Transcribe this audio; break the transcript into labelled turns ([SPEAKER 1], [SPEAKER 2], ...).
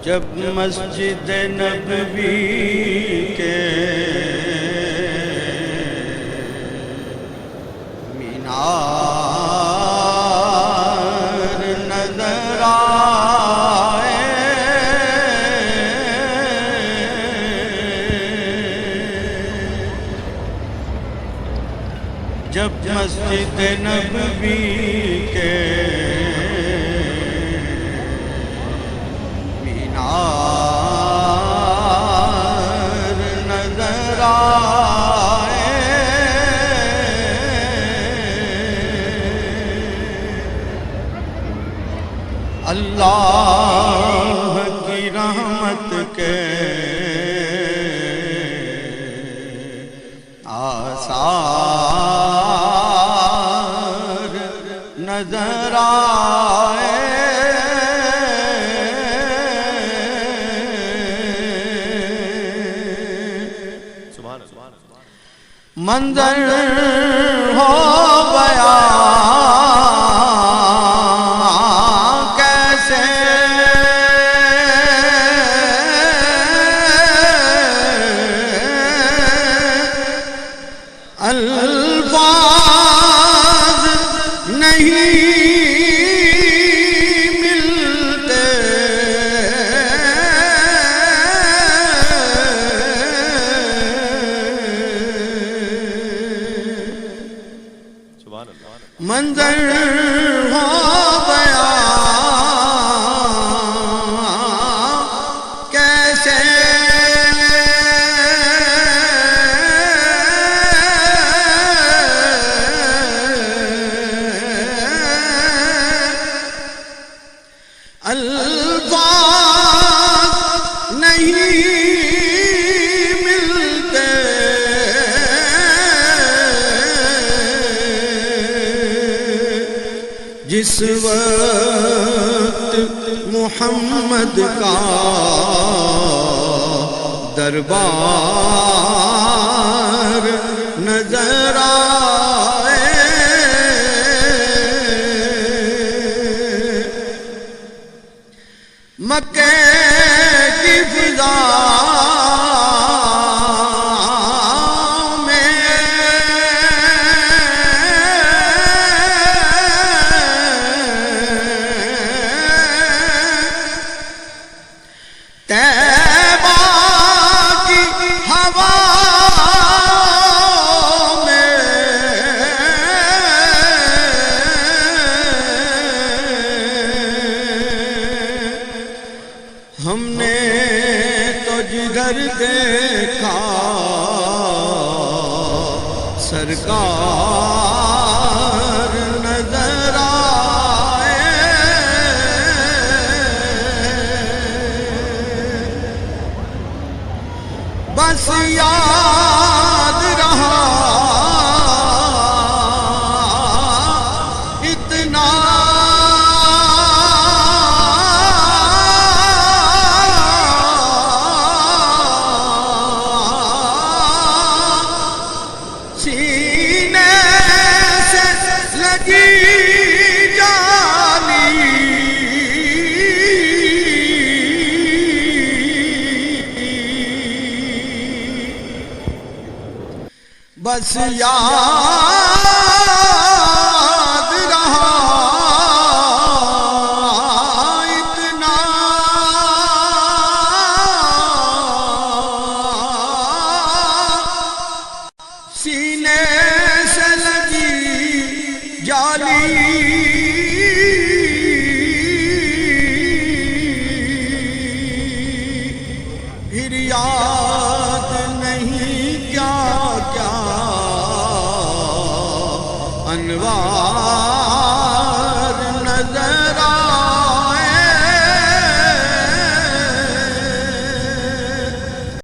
[SPEAKER 1] جب مسجد نبوی کے مینار نظر آئے، جب مسجد نبوی کے نظر آئے، اللہ کی رحمت کے آثار نظر آئے، منظر ہو گیا کیسے الفاظ نہیں ملتے، منظر ہو گیا کیسے الفاظ نہیں ملتے، جس وقت محمد کا دربار نظر آئے، مکے کی فضا طیبہ کی ہوا میں ہم نے تو جدھر دیکھا سرکار نظر آئے، بس یاد رہا اتنا سینے سے لگی جالی، بس یاد رہا اتنا سینے سے لگی جالی، پھر یاد نہیں کیا کیا انوار